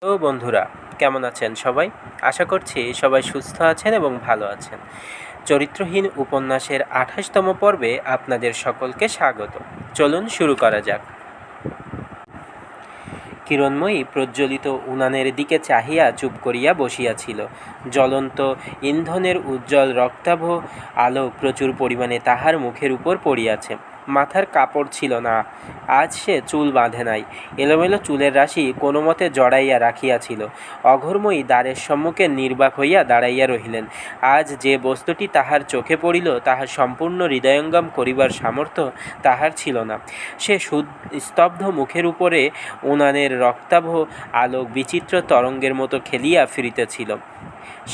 তো বন্ধুরা, কেমন আছেন সবাই? আশা করছি সবাই সুস্থ আছেন এবং ভালো আছেন। চরিত্রহীন উপন্যাসের ২৮তম পর্বে আপনাদের সকলকে স্বাগত। চলুন শুরু করা যাক। কিরণময়ী প্রজ্বলিত উনানের দিকে চাহিয়া চুপ করিয়া বসিয়াছিল। জ্বলন্ত ইন্ধনের উজ্জ্বল রক্তাভ আলো প্রচুর পরিমাণে তাহার মুখের উপর পড়িয়াছে। মাথার কাপড় ছিল না, আজ সে চুল বাঁধে নাই। এলোমেলো চুলের রাশি কোনো মতে জড়াইয়া রাখিয়াছিল। অঘোরময়ী দ্বারের সম্মুখে নির্বাক হইয়া দাঁড়াইয়া রহিলেন। আজ যে বস্তুটি তাহার চোখে পড়িল তাহা সম্পূর্ণ হৃদয়ঙ্গম করিবার সামর্থ্য তাহার ছিল না। সে স্তব্ধ মুখের উপরে উনানের রক্তাভ আলোক বিচিত্র তরঙ্গের মতো খেলিয়া ফিরিতেছিল।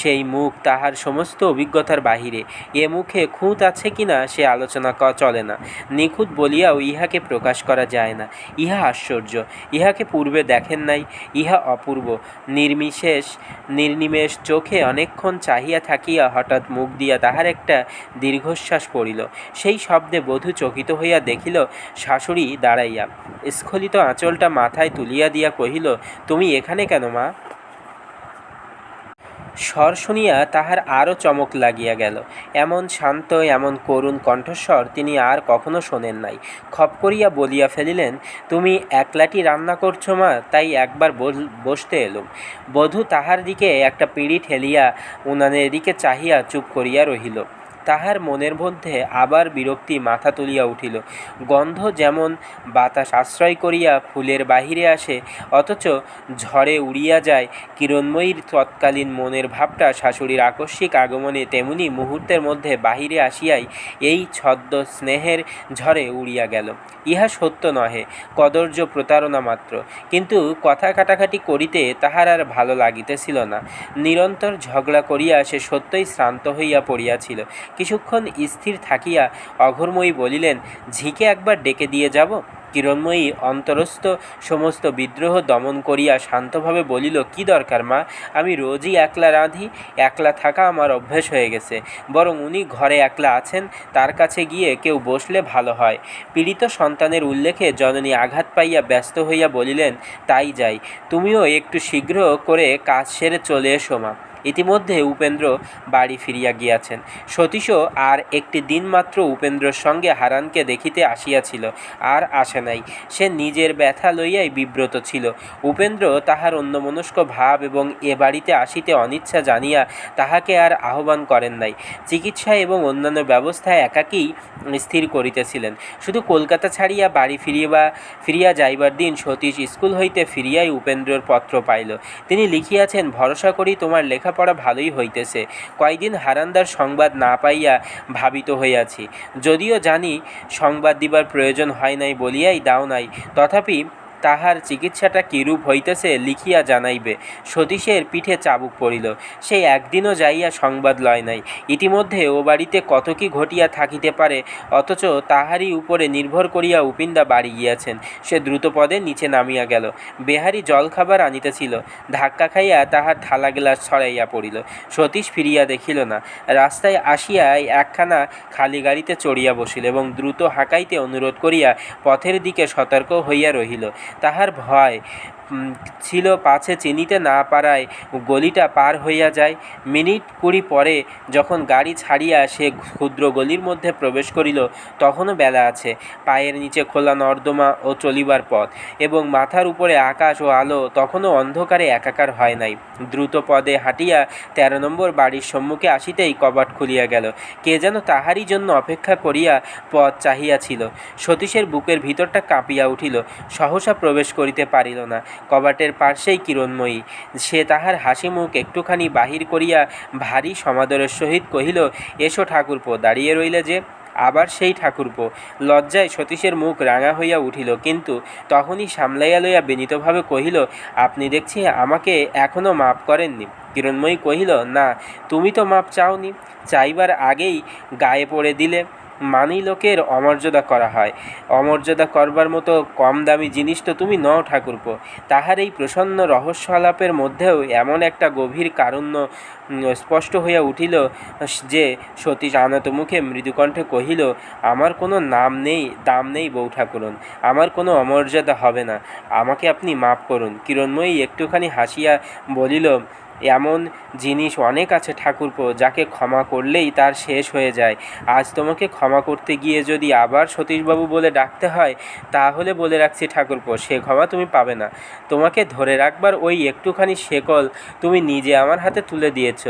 সেই মুখ তাহার সমস্ত অভিজ্ঞতার বাহিরে। এ মুখে খুঁত আছে কিনা সে আলোচনা চলে না। নিখুঁত বলিয়াও ইহাকে প্রকাশ করা যায় না। ইহা আশ্চর্য, ইহাকে পূর্বে দেখেন নাই। ইহা অপূর্ব। নির্নিমেষ চোখে অনেকক্ষণ চাহিয়া থাকিয়া হঠাৎ মুখ দিয়া তাহার একটা দীর্ঘশ্বাস পড়িল। সেই শব্দে বধূ চকিত হইয়া দেখিল শাশুড়ি দাঁড়াইয়া। স্খলিত আঁচলটা মাথায় তুলিয়া দিয়া কহিল, তুমি এখানে কেন মা? স্বর শুনিয়া তাহার আরও চমক লাগিয়া গেল। এমন শান্ত, এমন করুণ কণ্ঠস্বর তিনি আর কখনো শোনেন নাই। খপ করিয়া বলিয়া ফেলিলেন, তুমি একলাটি রান্না করছো মা, তাই একবার বসতে এলুম। বধূ তাহার দিকে একটা পিঁড়ি ঠেলিয়া উনানের দিকে চাহিয়া চুপ করিয়া রহিল। তাহার মনের মধ্যে আবার বিরক্তি মাথা তুলিয়া উঠিল। গন্ধ যেমন বাতাস আশ্রয় করিয়া ফুলের বাহিরে আসে অথচ ঝড়ে উড়িয়া যায়, কিরণময়ীর তৎকালীন মনের ভাবটা শাশুড়ির আকস্মিক আগমনে তেমনি মুহূর্তের মধ্যে বাহিরে আসিয়াই এই ছদ্ম স্নেহের ঝড়ে উড়িয়া গেল। ইহা সত্য নহে, কদর্য প্রতারণা মাত্র। কিন্তু কথা কাটাকাটি করিতে তাহার আর ভালো লাগিতেছিল না। নিরন্তর ঝগড়া করিয়া সে সত্যই শ্রান্ত হইয়া পড়িয়াছিল। কিছুক্ষণ স্থির থাকিয়া অঘোরময়ী বলিলেন, ঝিকে একবার ডেকে দিয়ে যাব। কিরণময়ী অন্তরস্থ সমস্ত বিদ্রোহ দমন করিয়া শান্তভাবে বলিল, কি দরকার মা, আমি রোজই একলা রাঁধি, একলা থাকা আমার অভ্যেস হয়ে গেছে। বরং উনি ঘরে একলা আছেন, তার কাছে গিয়ে কেউ বসলে ভালো হয়। পীড়িত সন্তানের উল্লেখে জননী আঘাত পাইয়া ব্যস্ত হইয়া বলিলেন, তাই যাই, তুমিও একটু শীঘ্র করে কাজ সেরে চলে এসো মা। ইতিমধ্যে উপেন্দ্র বাড়ি ফিরিয়া গিয়াছেন। সতীশও আর একটি দিন মাত্র উপেন্দ্রর সঙ্গে হারানকে দেখিতে আসিয়াছিল, আর আসে নাই। সে নিজের ব্যথা লইয়াই বিব্রত ছিল। উপেন্দ্র তাহার অন্যমনস্ক ভাব এবং এ বাড়িতে আসিতে অনিচ্ছা জানিয়া তাহাকে আর আহ্বান করেন নাই। চিকিৎসা এবং অন্যান্য ব্যবস্থায় একাকী স্থির করিতেছিলেন। শুধু কলকাতা ছাড়িয়া বাড়ি ফিরিয়া যাইবার দিন সতীশ স্কুল হইতে ফিরিয়াই উপেন্দ্রর পত্র পাইল। তিনি লিখিয়াছেন, ভরসা করি তোমার লেখাপড়া ভালোই হইতেছে। কয়দিন হারানদার সংবাদ না পাইয়া ভাবিত হইয়াছি। যদিও জানি সংবাদ দিবার প্রয়োজন হয় নাই বলিয়াই দাও নাই, তথাপি তাহার চিকিৎসাটা কিরূপ হইতেছে লিখিয়া জানাইবে। সতীশের পিঠে চাবুক পড়িল। সে একদিনও যাইয়া সংবাদ লয় নাই। ইতিমধ্যে ও বাড়িতে কত কি ঘটিয়া থাকিতে পারে, অথচ তাহারই উপরে নির্ভর করিয়া উপিন্দা বাড়ি গিয়াছেন। সে দ্রুতপদে নিচে নামিয়া গেল। বেহারি জলখাবার আনিতেছিল, ধাক্কা খাইয়া তাহার থালা গ্লাস ছড়াইয়া পড়িল। সতীশ ফিরিয়া দেখিল না। রাস্তায় আসিয়া একখানা খালি গাড়িতে চড়িয়া বসিল এবং দ্রুত হাঁকাইতে অনুরোধ করিয়া পথের দিকে সতর্ক হইয়া রহিল। তাহার ভয় ছিল পাছে চিনিতে না পারায় গলিটা পার হইয়া যায়। মিনিট 20 পরে যখন গাড়ি ছাড়িয়া সে ক্ষুদ্র গলির মধ্যে প্রবেশ করিল, তখনও বেলা আছে। পায়ের নিচে খোলা নর্দমা ও চলিবার পথ এবং মাথার উপরে আকাশ ও আলো তখনও অন্ধকারে একাকার হয় নাই। দ্রুত পদে হাঁটিয়া 13 নম্বর বাড়ির সম্মুখে আসিতেই কবাট খুলিয়া গেল। কে যেন তাহারই জন্য অপেক্ষা করিয়া পথ চাহিয়াছিল। সতীশের বুকের ভিতরটা কাঁপিয়া উঠিল। সহসা প্রবেশ করিতে পারিল না। কবাটের পার্শ্বেই কিরণময়ী। সে তাহার হাসি মুখ একটুখানি বাহির করিয়া ভারী সমাদরের সহিত কহিল, এসো ঠাকুরপো, দাঁড়িয়ে রইলে যে? আবার সেই ঠাকুরপো। লজ্জায় সতীশের মুখ রাঙা হইয়া উঠিল, কিন্তু তখনই সামলাইয়া লইয়া বিনীতভাবে কহিল, আপনি দেখছি আমাকে এখনও মাপ করেননি। কিরণময়ী কহিল, না, তুমি তো মাপ চাওনি, চাইবার আগেই গায়ে পড়ে দিলে। মানি লোকের অমর্যাদা করা হয়। অমর্যাদা করবার মতো কম দামি জিনিস তো তুমি নও ঠাকুরপো। তাহার এই প্রসন্ন রহস্য আলাপের মধ্যেও এমন একটা গভীর কারুণ্য স্পষ্ট হইয়া উঠিল যে সতীশ আনত মুখে মৃদুকণ্ঠে কহিল, আমার কোনো নাম নেই, দাম নেই বউ ঠাকুরন, আমার কোনো অমর্যাদা হবে না, আমাকে আপনি মাপ করুন। কিরণময়ী একটুখানি হাসিয়া বলিল, এমন জিনিস অনেক আছে ঠাকুরপো, যাকে ক্ষমা করলেই তার শেষ হয়ে যায়। আজ তোমাকে ক্ষমা করতে গিয়ে যদি আবার সতীশবাবু বলে ডাকতে হয়, তাহলে বলে রাখছি ঠাকুরপো, সে ক্ষমা তুমি পাবে না। তোমাকে ধরে রাখবার ওই একটুখানি শেকল তুমি নিজে আমার হাতে তুলে দিয়েছ,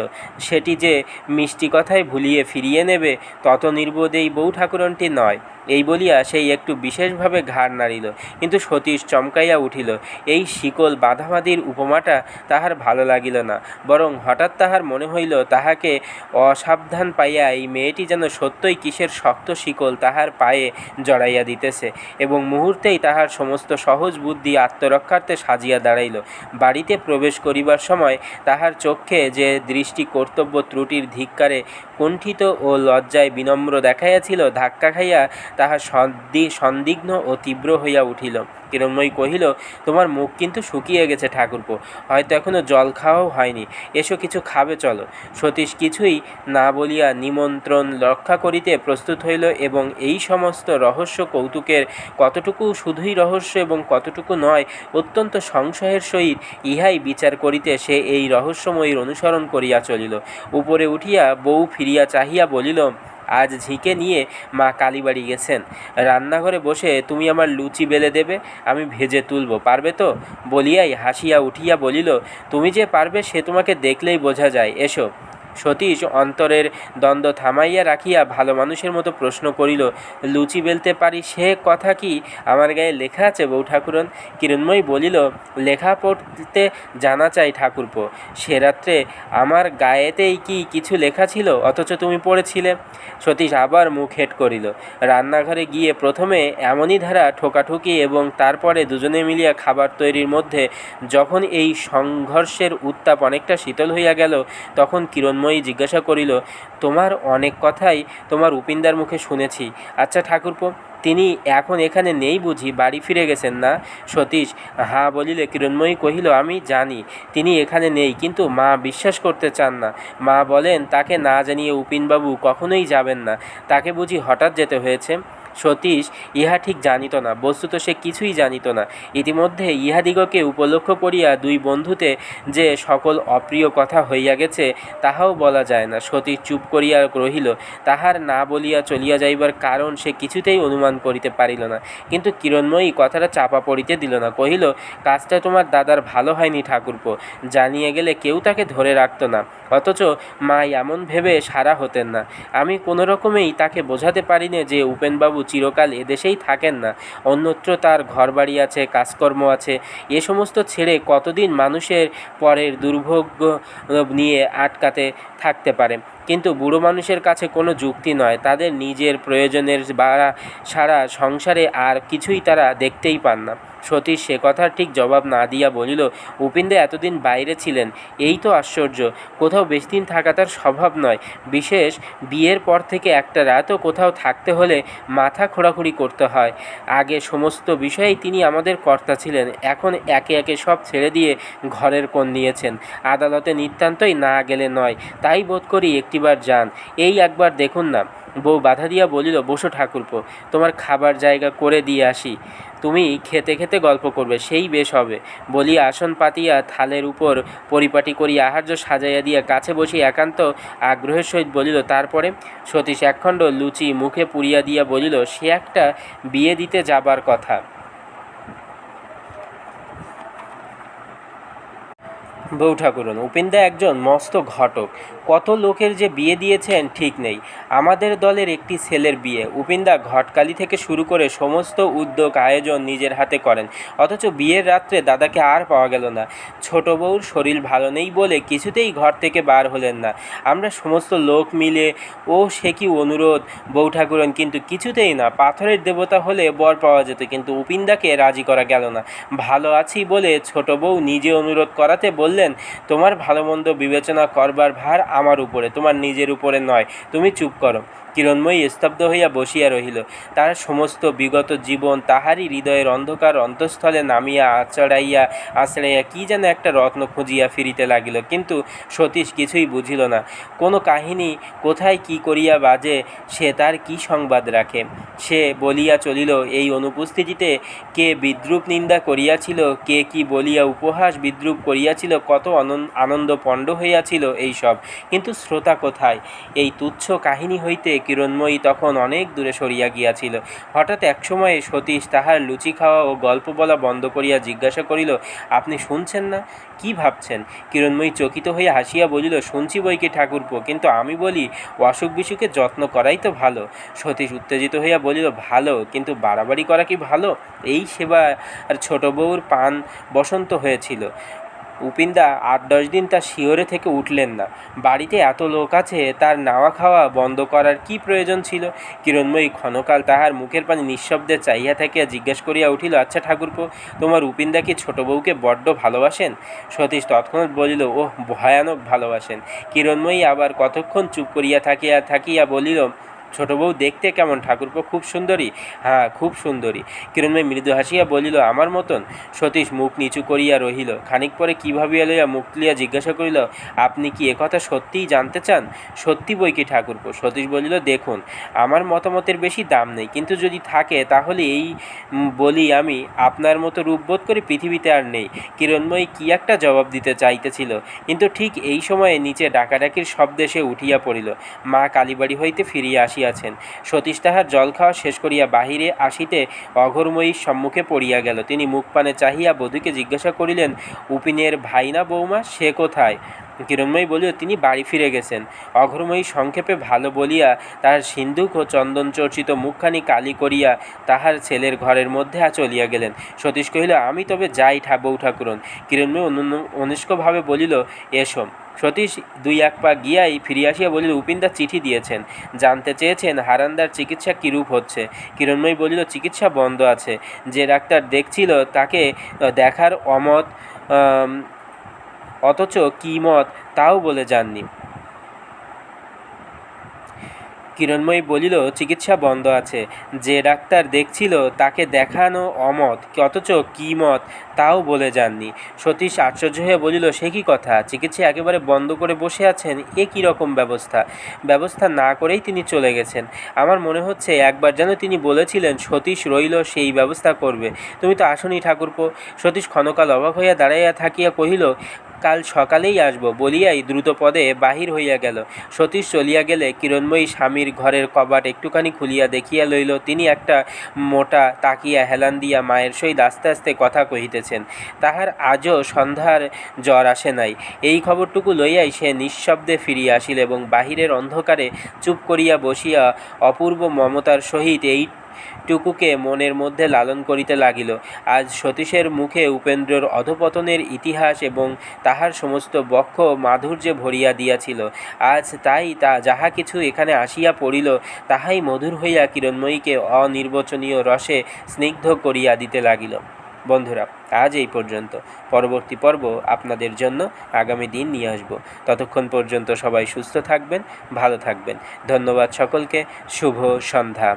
সেটি যে মিষ্টি কথায় ভুলিয়ে ফিরিয়ে নেবে তত নির্বোধ এই বউ ঠাকুরনটি নয়। এই বলিয়া সেই একটু বিশেষভাবে ঘাড় নাড়িল, কিন্তু সতীশ চমকাইয়া উঠিল। এই শিকল বাঁধাবাঁধির উপমাটা তাহার ভালো লাগিল না, বরং হঠাৎ তাহার মনে হইল তাহাকে অসাবধান পাইয়া এই মেয়েটি যেন সত্যই কিসের শক্ত শিকল তাহার পায়ে জড়াইয়া দিতেছে, এবং মুহূর্তেই তাহার সমস্ত সহজ বুদ্ধি আত্মরক্ষার্থে সাজিয়া দাঁড়াইল। বাড়িতে প্রবেশ করিবার সময় তাহার চক্ষে যে দৃষ্টি কর্তব্য ত্রুটির ধিক্কারে কুণ্ঠিত ও লজ্জায় বিনম্র দেখাইয়াছিল, ধাক্কা খাইয়া তাহার সন্দিগ্ধ ও তীব্র হইয়া উঠিল। কিরণময়ী কহিল, তোমার মুখ কিন্তু শুকিয়ে গেছে ঠাকুরপো, হয়তো এখনও জল খাওয়াও হয়নি, এসো কিছু খাবে চলো। সতীশ কিছুই না বলিয়া নিমন্ত্রণ রক্ষা করিতে প্রস্তুত হইল, এবং এই সমস্ত রহস্য কৌতুকের কতটুকু শুধুই রহস্য এবং কতটুকু নয় অত্যন্ত সংশয়ের সহিত ইহাই বিচার করিতে সে এই রহস্যময়ীর অনুসরণ করিয়া চলিল। উপরে উঠিয়া বউ ফিরিয়া চাহিয়া বলিল, আজ ঝিকে নিয়ে মা কালীবাড়ি গেছেন, রান্নাঘরে বসে তুমি আমার লুচি বেলে দেবে, আমি ভেজে তুলব, পারবে তো? বলিয়াই হাসিয়া উঠিয়া বলিল, তুমি যে পারবে সে তোমাকে দেখলেই বোঝা যায়, এসো। সতীশ অন্তরের দ্বন্দ্ব থামাইয়া রাখিয়া ভালো মানুষের মতো প্রশ্ন করিল, লুচি বেলতে পারি সে কথা কি আমার গায়ে লেখা আছে বউ ঠাকুরন? কিরণময়ী বলিল, লেখা পড়তে জানা চাই ঠাকুরপো, সে রাত্রে আমার গায়েতেই কি কিছু লেখা ছিল অথচ তুমি পড়েছিলে? সতীশ আবার মুখ হেঁট করিল। রান্নাঘরে গিয়ে প্রথমে এমনই ধারা ঠোকাঠুকি এবং তারপরে দুজনে মিলিয়া খাবার তৈরির মধ্যে যখন এই সংঘর্ষের উত্তাপ অনেকটা শীতল হইয়া গেল, তখন কিরণময়ী জিজ্ঞাসা করিল, তোমার অনেক কথাই তোমার উপিনদার মুখে শুনেছি, আচ্ছা ঠাকুরপো, তিনি এখন এখানে নেই বুঝি, বাড়ি ফিরে গেছেন না? সতীশ হাঁ বলিলে কিরণময়ী কহিল, আমি জানি তিনি এখানে নেই, কিন্তু মা বিশ্বাস করতে চান না। মা বলেন তাকে না জানিয়ে উপিনবাবু কখনোই যাবেন না, তাকে বুঝি হঠাৎ যেতে হয়েছে। সতীশ ইহা ঠিক জানিত না, বস্তুত সে কিছুই জানিত না। ইতিমধ্যে ইহাদিগকে উপলক্ষ করিয়া দুই বন্ধুতে যে সকল অপ্রিয় কথা হইয়া গেছে তাহাও বলা যায় না। সতীশ চুপ করিয়া রহিল। তাহার না বলিয়া চলিয়া যাইবার কারণ সে কিছুতেই অনুমান করিতে পারিল না, কিন্তু কিরণময়ী কথাটা চাপা পড়িতে দিল না, কহিল, কাজটা তোমার দাদার ভালো হয়নি ঠাকুরপো, জানিয়ে গেলে কেউ তাকে ধরে রাখত না, অথচ মা এমন ভেবে সারা হতেন না। আমি কোনো রকমেই তাকে বোঝাতে পারিনি যে উপেনবাবু চিরকাল এদেশেই থাকেন না, অন্যত্র তার ঘরবাড়ি আছে, কাজকর্ম আছে, এ সমস্ত ছেড়ে কতদিন মানুষের পরের দুর্ভোগ্য নিয়ে আটকাতে থাকতে পারে। কিন্তু বুড়ো মানুষের কাছে কোনো যুক্তি নয়, তাদের নিজের প্রয়োজনের সারা সংসারে আর কিছুই তারা দেখতেই পান না। সতীশ সে কথার ঠিক জবাব না দিয়া বলিল, উপিনদা এতদিন বাইরে ছিলেন, এই তো আশ্চর্য, কোথাও বেশি দিন থাকা তার স্বভাব নয়, বিশেষ বিয়ের পর থেকে একটা রাতও কোথাও থাকতে হলে মাথা খোঁড়াখুড়ি করতে হয়। আগে সমস্ত বিষয়েই তিনি আমাদের কর্তা ছিলেন, এখন একে একে সব ছেড়ে দিয়ে ঘরের কোণ নিয়েছেন, আদালতে নিতান্তই না গেলে নয়, তাই বোধ করি একটিবার যান, এই একবার দেখুন না। বউ বাধা দিয়া বলিল, বসো ঠাকুরপো, তোমার খাবার জায়গা করে দিয়ে আসি, তুমি খেতে খেতে গল্প করবে, সেই বেশ হবে। বলিয়া আসন পাতিয়া থালের উপর পরিপাটি করিয়া আহার্য সাজাইয়া দিয়া কাছে বসিয়া একান্ত আগ্রহের সহিত বলিল, তারপরে? সতীশ একখণ্ড লুচি মুখে পুরিয়া দিয়া বলিল, সে একটা বিয়ে দিতে যাবার কথা। বউ ঠাকুরন, উপিনদা একজন মস্ত ঘটক, কত লোকের যে বিয়ে দিয়েছেন ঠিক নেই। আমাদের দলের একটি ছেলের বিয়ে উপিনদা ঘটকালি থেকে শুরু করে সমস্ত উদ্যোগ আয়োজন নিজের হাতে করেন, অথচ বিয়ের রাত্রে দাদাকে আর পাওয়া গেল না। ছোট বউর শরীর ভালো নেই বলে কিছুতেই ঘর থেকে বার হলেন না। আমরা সমস্ত লোক মিলে, ও সে কি অনুরোধ বউ ঠাকুরন, কিন্তু কিছুতেই না। পাথরের দেবতা হলে বর পাওয়া যেত, কিন্তু উপিনদাকে রাজি করা গেল না। ভালো আছি বলে ছোট বউ নিজে অনুরোধ করাতে বললেন, বললেন, তোমার ভালো মন্দ বিবেচনা করবার ভার আমার উপরে, তোমার নিজের উপরে নয়, তুমি চুপ করো। কিরণময়ী স্তব্ধ হইয়া বসিয়া রহিল। তার সমস্ত বিগত জীবন তাহারই হৃদয়ের অন্ধকার অন্তঃস্থলে নামিয়া আছড়াইয়া কি যেন একটা রত্ন খুঁজিয়া ফিরিতে লাগিল। কিন্তু সতীশ কিছুই বুঝিল না। কোনো কাহিনী কোথায় কি করিয়া বাজে, সে তার কি সংবাদ রাখে। সে বলিয়া চলিল, এই অনুপস্থিতিতে কে বিদ্রূপ নিন্দা করিয়াছিল, কে কি বলিয়া উপহাস বিদ্রূপ করিয়াছিল, কত আনন্দ পণ্ড হইয়াছিল এইসব। কিন্তু শ্রোতা কোথায়? এই তুচ্ছ কাহিনী হইতে কিরণময়ী তখন অনেক দূরে সরিয়া গিয়াছিল। হঠাৎ একসময়ে সতীশ তাহার লুচি খাওয়া ও গল্প বলা বন্ধ করিয়া জিজ্ঞাসা করিল, আপনি শুনছেন না? কি ভাবছেন? কিরণময়ী চকিত হইয়া হাসিয়া বলিল, শুনছি বইকি ঠাকুরপো, কিন্তু আমি বলি অসুখ বিসুখে যত্ন করাই তো ভালো। সতীশ উত্তেজিত হইয়া বলিল, ভালো, কিন্তু বাড়াবাড়ি করা কি ভালো? এই সেবা আর ছোট বউর পান বসন্ত হয়েছিল। উপিনদা ৮-১০ দিন তার শিয়রে থেকে উঠলেন না। বাড়িতে এত লোক আছে, তার নাওয়া খাওয়া বন্ধ করার কি প্রয়োজন ছিল? কিরণময়ী ক্ষণকাল তাহার মুখের পানে নিঃশব্দে চাহিয়া থাকিয়া জিজ্ঞেস করিয়া উঠিল, আচ্ছা ঠাকুরপো, তোমার উপিনদা কি ছোট বউকে বড্ড ভালোবাসেন? সতীশ তৎক্ষণাৎ বলিল, ওহ, ভয়ানক ভালোবাসেন। কিরণময়ী আবার কতক্ষণ চুপ করিয়া থাকিয়া বলিল, ছোট বউ দেখতে কেমন ঠাকুরপো? খুব সুন্দরী? হ্যাঁ, খুব সুন্দরী। কিরণময়ী মৃদু হাসিয়া বলিল, আমার মতন? সতীশ মুখ নিচু করিয়া রহিল। খানিক পরে কী ভাবিয়া লইয়া মুখ তুলিয়া জিজ্ঞাসা করিল, আপনি কি একথা সত্যিই জানতে চান? সত্যি বই কি ঠাকুরপো? সতীশ বলিল, দেখুন, আমার মতামতের বেশি দাম নেই, কিন্তু যদি থাকে তাহলে এই বলি, আমি আপনার মতো রূপবোধ করে পৃথিবীতে আর নেই। কিরণময়ী কি একটা জবাব দিতে চাইতেছিল, কিন্তু ঠিক এই সময়ে নিচে ডাকাডাকির শব্দে সে উঠিয়া পড়িল। মা কালীবাড়ি হইতে ফিরিয়া আসিয়াছেন। সতীশ তাহার জল খাওয়া শেষ করিয়া বাহিরে আসিতে অঘোরময়ীর সম্মুখে পড়িয়া গেল। তিনি মুখ পানে চাহিয়া বধূকে জিজ্ঞাসা করিলেন, উপিনের ভাই না বৌমা, সে কোথায়? কিরণময়ী বলিল, তিনি বাড়ি ফিরে গেছেন। অঘোরময়ী সংক্ষেপে ভালো বলিয়া তাহার সিন্ধুক ও চন্দনচর্চিত মুখখানি কালি করিয়া তাহার ছেলের ঘরের মধ্যে চলিয়া গেলেন। সতীশ কহিল, আমি তবে যাই বউ ঠাকুরন। কিরণময়ী অনিষ্কভাবে বলিল, এসো। সতীশ ২-১ পা গিয়াই ফিরিয়া আসিয়া বলিল, উপিনদা চিঠি দিয়েছেন, জানতে চেয়েছেন হারানদার চিকিৎসা কীরূপ হচ্ছে। কিরণময়ী বলিল, চিকিৎসা বন্ধ আছে। যে ডাক্তার দেখছিল তাকে দেখার অমত, অথচ কী মত তাও বলে যাননি। কিরণময়ী বলিল, চিকিৎসা বন্ধ আছে। যে ডাক্তার দেখছিল তাকে দেখানো অমত, অথচ কী মত তাও বলে যাননি। সতীশ আশ্চর্য হয়ে বলিল, সে কী কথা? চিকিৎসা একেবারে বন্ধ করে বসে আছেন? এ কী রকম ব্যবস্থা? ব্যবস্থা না করেই তিনি চলে গেছেন। আমার মনে হচ্ছে একবার যেন তিনি বলেছিলেন, সতীশ রইল, সেই ব্যবস্থা করবে। তুমি তো আসনি ঠাকুরপো। সতীশ ক্ষণকাল অবাক হইয়া দাঁড়াইয়া থাকিয়া কহিল, কাল সকালেই আসব বলিয়াই দ্রুতপদে বাহির হইয়া গেল। সতীশ চলিয়া গেলে কিরণময়ী স্বামীর ঘরের কবাট একটুখানি খুলিয়া দেখিয়া লইল, তিনি একটা মোটা তাকিয়া হেলান দিয়া মায়ের সহিত আস্তে আস্তে কথা কহিতেছেন। তাহার আজও সন্ধ্যার জ্বর আসে নাই। এই খবরটুকু লইয়াই সে নিঃশব্দে ফিরিয়া আসিল এবং বাহিরের অন্ধকারে চুপ করিয়া বসিয়া অপূর্ব মমতার সহিত এইটুকুকে মনের মধ্যে লালন করিতে লাগিল। আজ সতীশের মুখে উপেন্দ্রর অধঃপতনের ইতিহাস এবং তাহার সমস্ত বক্ষ মাধুর্যে ভরিয়া দিয়াছিল। আজ তাই যাহা কিছু এখানে আসিয়া পড়িল, তাহাই মধুর হইয়া কিরণময়ীকে অনির্বচনীয় রসে স্নিগ্ধ করিয়া দিতে লাগিল। বন্ধুরা, আজ এই পর্যন্ত। পরবর্তী পর্ব আপনাদের জন্য আগামী দিন নিয়ে আসব। ততক্ষণ পর্যন্ত সবাই সুস্থ থাকবেন, ভালো থাকবেন। ধন্যবাদ সকলকে। শুভ সন্ধ্যা।